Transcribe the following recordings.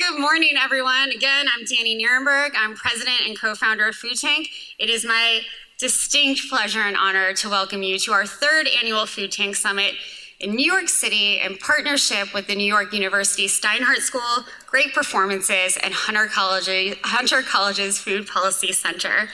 Good morning, everyone. Again, I'm Danielle Nierenberg. I'm president and co-founder of Food Tank. It is my distinct pleasure and honor to welcome you to our third annual Food Tank Summit in New York City in partnership with the New York University Steinhardt School, Great Performances, and Hunter College's Food Policy Center.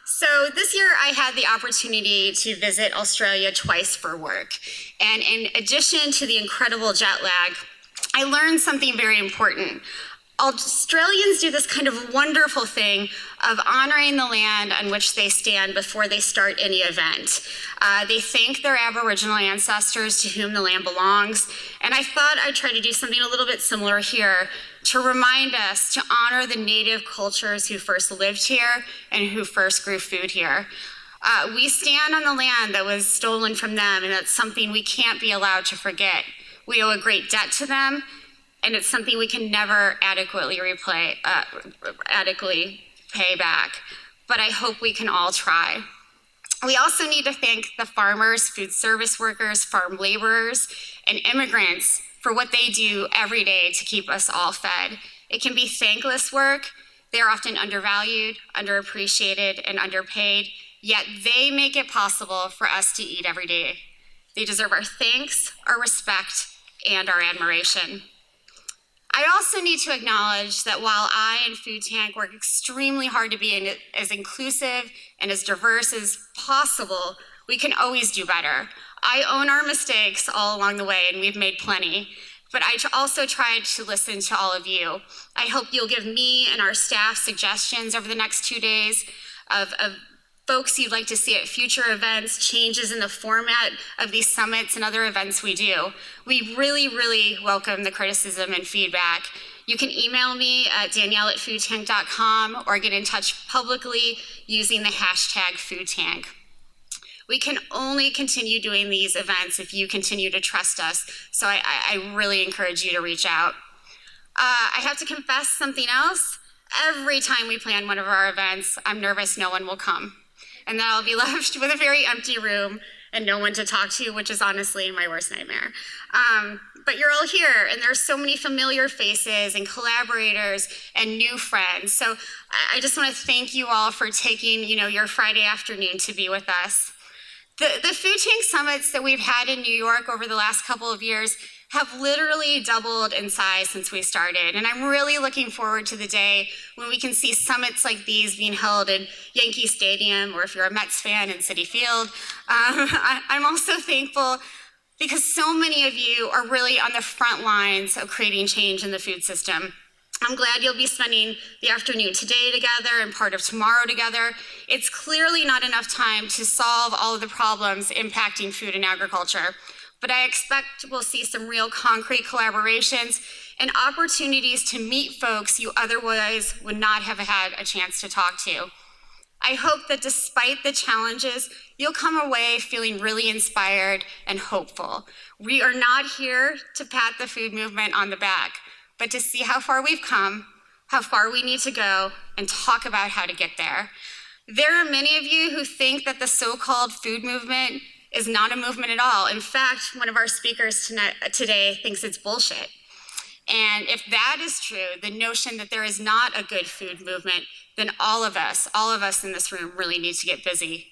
So this year I had the opportunity to visit Australia twice for work. And in addition to the incredible jet lag, I learned something very important. Australians do this kind of wonderful thing of honoring the land on which they stand before they start any event. They thank their Aboriginal ancestors to whom the land belongs, and I thought I'd try to do something a little bit similar here to remind us to honor the native cultures who first lived here and who first grew food here. We stand on the land that was stolen from them, and that's something we can't be allowed to forget. We owe a great debt to them, and it's something we can never adequately pay back. But I hope we can all try. We also need to thank the farmers, food service workers, farm laborers, and immigrants for what they do every day to keep us all fed. It can be thankless work. They're often undervalued, underappreciated, and underpaid, yet they make it possible for us to eat every day. They deserve our thanks, our respect, and our admiration. I also need to acknowledge that while I and Food Tank work extremely hard to be as inclusive and as diverse as possible, we can always do better. I own our mistakes all along the way, and we've made plenty, but I also tried to listen to all of you. I hope you'll give me and our staff suggestions over the next 2 days of folks you'd like to see at future events, changes in the format of these summits and other events we do. We really welcome the criticism and feedback. You can email me at danielle@foodtank.com or get in touch publicly using the hashtag #FoodTank. We can only continue doing these events if you continue to trust us, so I really encourage you to reach out. I have to confess something else. Every time we plan one of our events, I'm nervous no one will come. And then I'll be left with a very empty room and no one to talk to, which is honestly my worst nightmare. But you're all here, and there's so many familiar faces and collaborators and new friends. So I just want to thank you all for taking, your Friday afternoon to be with us. The Food Tank Summits that we've had in New York over the last couple of years have literally doubled in size since we started. And I'm really looking forward to the day when we can see summits like these being held in Yankee Stadium, or if you're a Mets fan, in Citi Field. I'm also thankful because so many of you are really on the front lines of creating change in the food system. I'm glad you'll be spending the afternoon today together and part of tomorrow together. It's clearly not enough time to solve all of the problems impacting food and agriculture, but I expect we'll see some real concrete collaborations and opportunities to meet folks you otherwise would not have had a chance to talk to. I hope that despite the challenges, you'll come away feeling really inspired and hopeful. We are not here to pat the food movement on the back, but to see how far we've come, how far we need to go, and talk about how to get there. There are many of you who think that the so-called food movement is not a movement at all. In fact, one of our speakers today thinks it's bullshit. And if that is true, the notion that there is not a good food movement, then all of us in this room really need to get busy.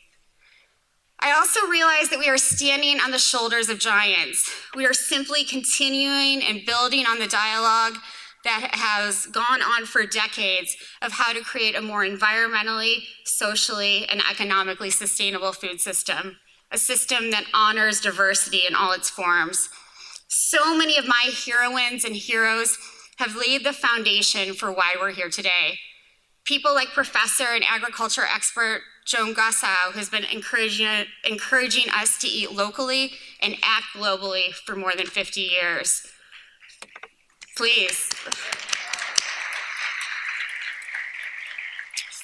I also realize that we are standing on the shoulders of giants. We are simply continuing and building on the dialogue that has gone on for decades of how to create a more environmentally, socially, and economically sustainable food system, a system that honors diversity in all its forms. So many of my heroines and heroes have laid the foundation for why we're here today. People like professor and agriculture expert Joan Gossow, who's been encouraging us to eat locally and act globally for more than 50 years. Please.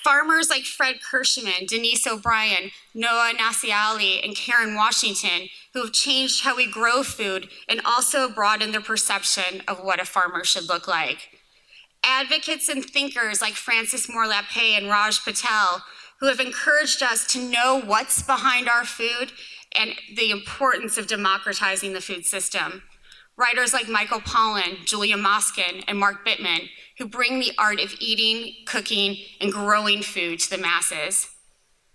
Farmers like Fred Kirschman, Denise O'Brien, Noah Nasiali, and Karen Washington, who have changed how we grow food and also broadened the perception of what a farmer should look like. Advocates and thinkers like Francis Moore Lappé and Raj Patel, who have encouraged us to know what's behind our food and the importance of democratizing the food system. Writers like Michael Pollan, Julia Moskin, and Mark Bittman, who bring the art of eating, cooking, and growing food to the masses.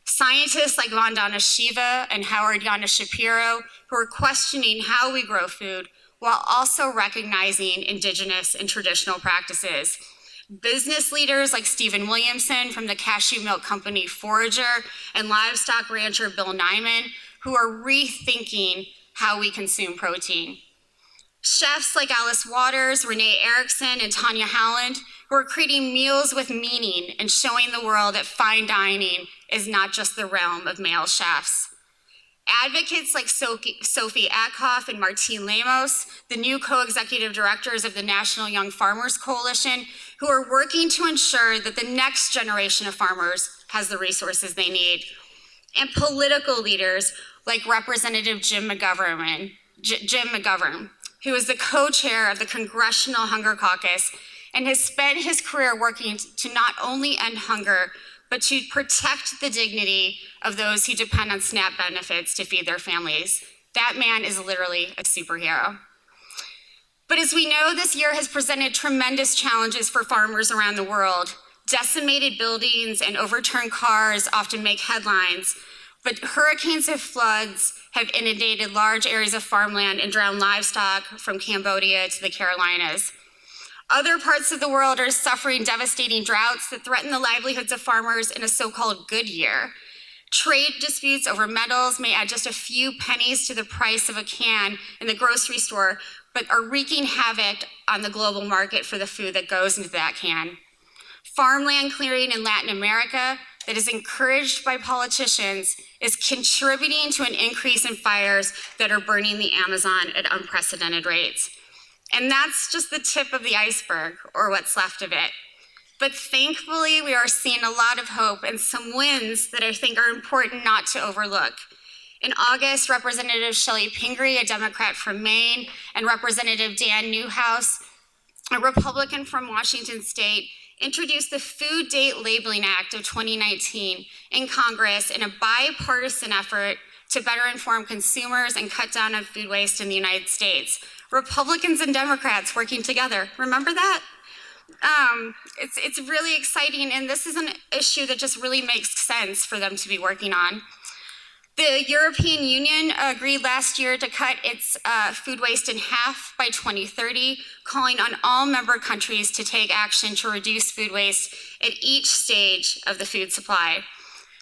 Scientists like Vandana Shiva and Howard Yana Shapiro, who are questioning how we grow food while also recognizing indigenous and traditional practices. Business leaders like Stephen Williamson from the cashew milk company Forager and livestock rancher Bill Nyman, who are rethinking how we consume protein. Chefs like Alice Waters, Renee Erickson, and Tanya Howland, who are creating meals with meaning and showing the world that fine dining is not just the realm of male chefs. Advocates like Sophie Akhoff and Martine Lemos, the new co-executive directors of the National Young Farmers Coalition, who are working to ensure that the next generation of farmers has the resources they need. And political leaders like Representative Jim McGovern, who is the co-chair of the Congressional Hunger Caucus and has spent his career working to not only end hunger, but to protect the dignity of those who depend on SNAP benefits to feed their families. That man is literally a superhero. But as we know, this year has presented tremendous challenges for farmers around the world. Decimated buildings and overturned cars often make headlines, but hurricanes and floods have inundated large areas of farmland and drowned livestock from Cambodia to the Carolinas. Other parts of the world are suffering devastating droughts that threaten the livelihoods of farmers in a so-called good year. Trade disputes over metals may add just a few pennies to the price of a can in the grocery store, but are wreaking havoc on the global market for the food that goes into that can. Farmland clearing in Latin America that is encouraged by politicians is contributing to an increase in fires that are burning the Amazon at unprecedented rates. And that's just the tip of the iceberg, or what's left of it. But thankfully, we are seeing a lot of hope and some wins that I think are important not to overlook. In August, Representative Shelley Pingree, a Democrat from Maine, and Representative Dan Newhouse, a Republican from Washington State, introduced the Food Date Labeling Act of 2019 in Congress in a bipartisan effort to better inform consumers and cut down on food waste in the United States. Republicans and Democrats working together. Remember that? It's really exciting, and this is an issue that just really makes sense for them to be working on. The European Union agreed last year to cut its food waste in half by 2030, calling on all member countries to take action to reduce food waste at each stage of the food supply.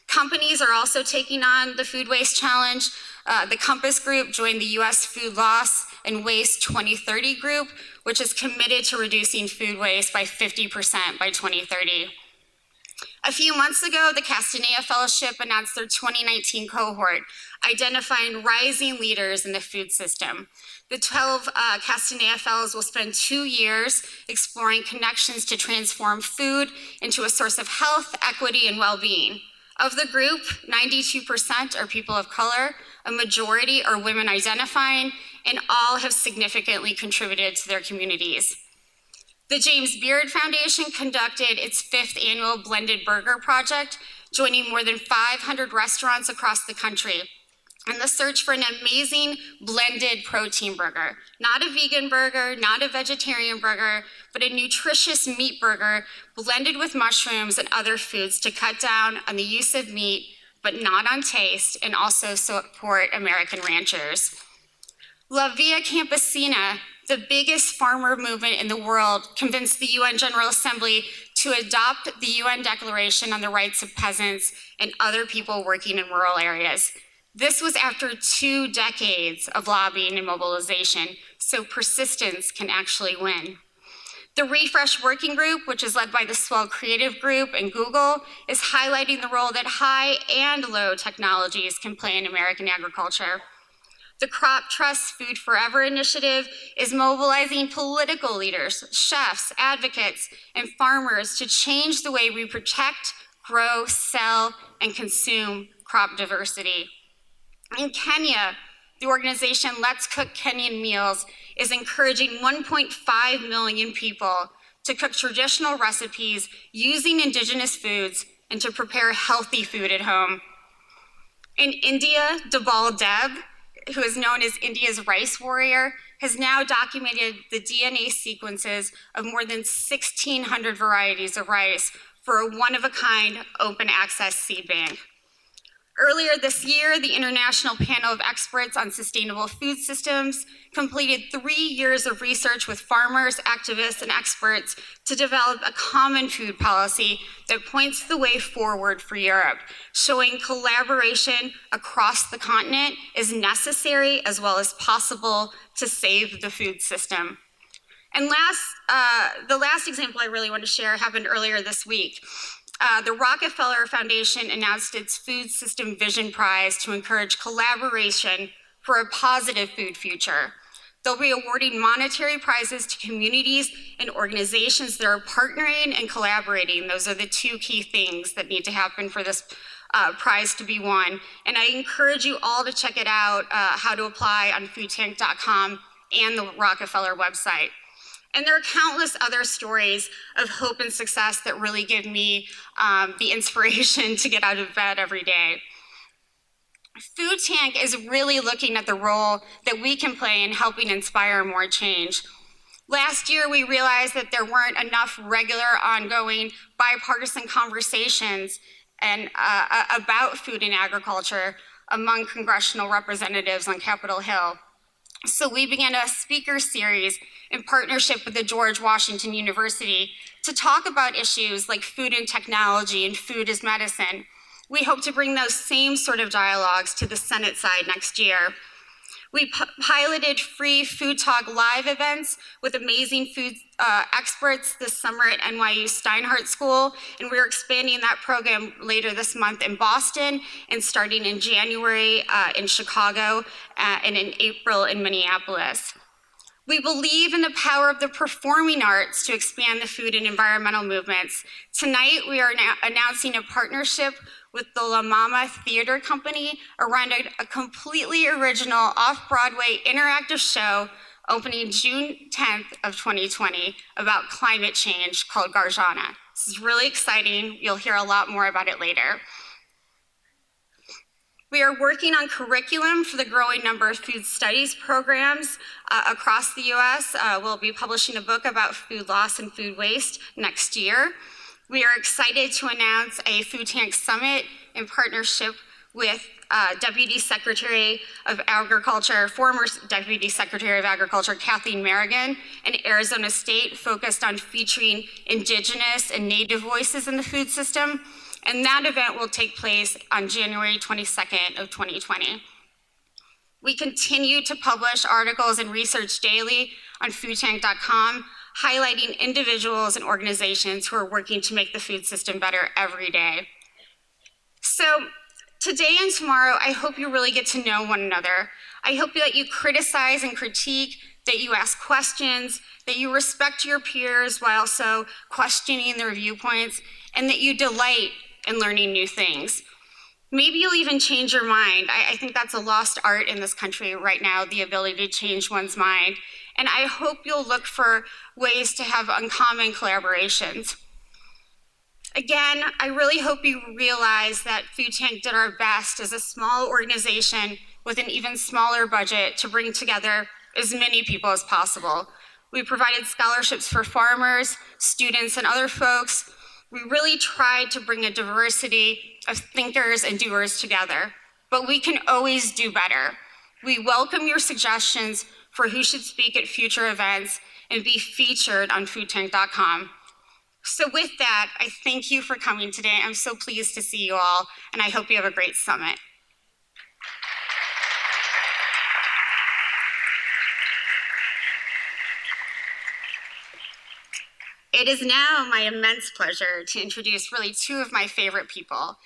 Companies are also taking on the food waste challenge. The Compass Group joined the U.S. Food Loss and Waste 2030 group, which is committed to reducing food waste by 50% by 2030. A few months ago, the Castanea Fellowship announced their 2019 cohort, identifying rising leaders in the food system. The 12 Castanea Fellows will spend 2 years exploring connections to transform food into a source of health, equity, and well-being. Of the group, 92% are people of color, a majority are women identifying, and all have significantly contributed to their communities. The James Beard Foundation conducted its 5th annual Blended Burger Project, joining more than 500 restaurants across the country in the search for an amazing blended protein burger. Not a vegan burger, not a vegetarian burger, but a nutritious meat burger blended with mushrooms and other foods to cut down on the use of meat, but not on taste, and also support American ranchers. La Via Campesina, the biggest farmer movement in the world, convinced the UN General Assembly to adopt the UN Declaration on the Rights of Peasants and other people working in rural areas. This was after 2 decades of lobbying and mobilization, so persistence can actually win. The Refresh Working Group, which is led by the Swell Creative Group and Google, is highlighting the role that high and low technologies can play in American agriculture. The Crop Trust Food Forever initiative is mobilizing political leaders, chefs, advocates, and farmers to change the way we protect, grow, sell, and consume crop diversity. In Kenya, the organization Let's Cook Kenyan Meals is encouraging 1.5 million people to cook traditional recipes using indigenous foods and to prepare healthy food at home. In India, Dabal Deb who is known as India's rice warrior, has now documented the DNA sequences of more than 1,600 varieties of rice for a one-of-a-kind open access seed bank. Earlier this year, the International Panel of Experts on Sustainable Food Systems completed 3 years of research with farmers, activists, and experts to develop a common food policy that points the way forward for Europe, showing collaboration across the continent is necessary as well as possible to save the food system. And the last example I really want to share happened earlier this week. The Rockefeller Foundation announced its Food System Vision Prize to encourage collaboration for a positive food future. They'll be awarding monetary prizes to communities and organizations that are partnering and collaborating. Those are the two key things that need to happen for this prize to be won. And I encourage you all to check it out, how to apply on foodtank.com and the Rockefeller website. And there are countless other stories of hope and success that really give me the inspiration to get out of bed every day. Food Tank is really looking at the role that we can play in helping inspire more change. Last year, we realized that there weren't enough regular, ongoing, bipartisan conversations about food and agriculture among congressional representatives on Capitol Hill. So we began a speaker series in partnership with the George Washington University to talk about issues like food and technology and food as medicine. We hope to bring those same sort of dialogues to the Senate side next year. We piloted free Food Talk live events with amazing food experts this summer at NYU Steinhardt School, and we're expanding that program later this month in Boston and starting in January in Chicago and in April in Minneapolis. We believe in the power of the performing arts to expand the food and environmental movements. Tonight, we are announcing a partnership with the La Mama Theater Company around a completely original off-Broadway interactive show opening June 10th of 2020 about climate change called Garjana. This is really exciting. You'll hear a lot more about it later. We are working on curriculum for the growing number of food studies programs across the US. We'll be publishing a book about food loss and food waste next year. We are excited to announce a Food Tank Summit in partnership with Deputy Secretary of Agriculture, former Deputy Secretary of Agriculture, Kathleen Merrigan, and Arizona State, focused on featuring Indigenous and Native voices in the food system. And that event will take place on January 22nd of 2020. We continue to publish articles and research daily on foodtank.com, highlighting individuals and organizations who are working to make the food system better every day. So today and tomorrow, I hope you really get to know one another. I hope that you criticize and critique, that you ask questions, that you respect your peers while also questioning their viewpoints, and that you delight in learning new things. Maybe you'll even change your mind. I think that's a lost art in this country right now, the ability to change one's mind. And I hope you'll look for ways to have uncommon collaborations. Again, I really hope you realize that Food Tank did our best as a small organization with an even smaller budget to bring together as many people as possible. We provided scholarships for farmers, students, and other folks. We really tried to bring a diversity of thinkers and doers together, but we can always do better. We welcome your suggestions for who should speak at future events and be featured on foodtank.com. So with that, I thank you for coming today. I'm so pleased to see you all, and I hope you have a great summit. It is now my immense pleasure to introduce really two of my favorite people.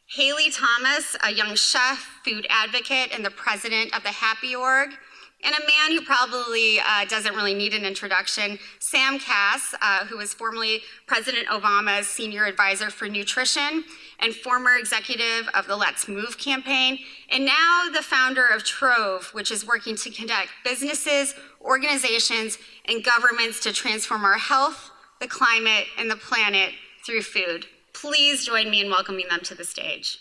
Haley Thomas, a young chef, food advocate, and the president of the Happy Org, and a man who probably doesn't really need an introduction, Sam Cass, who was formerly President Obama's senior advisor for nutrition and former executive of the Let's Move campaign, and now the founder of Trove, which is working to connect businesses, organizations, and governments to transform our health, the climate, and the planet through food. Please join me in welcoming them to the stage.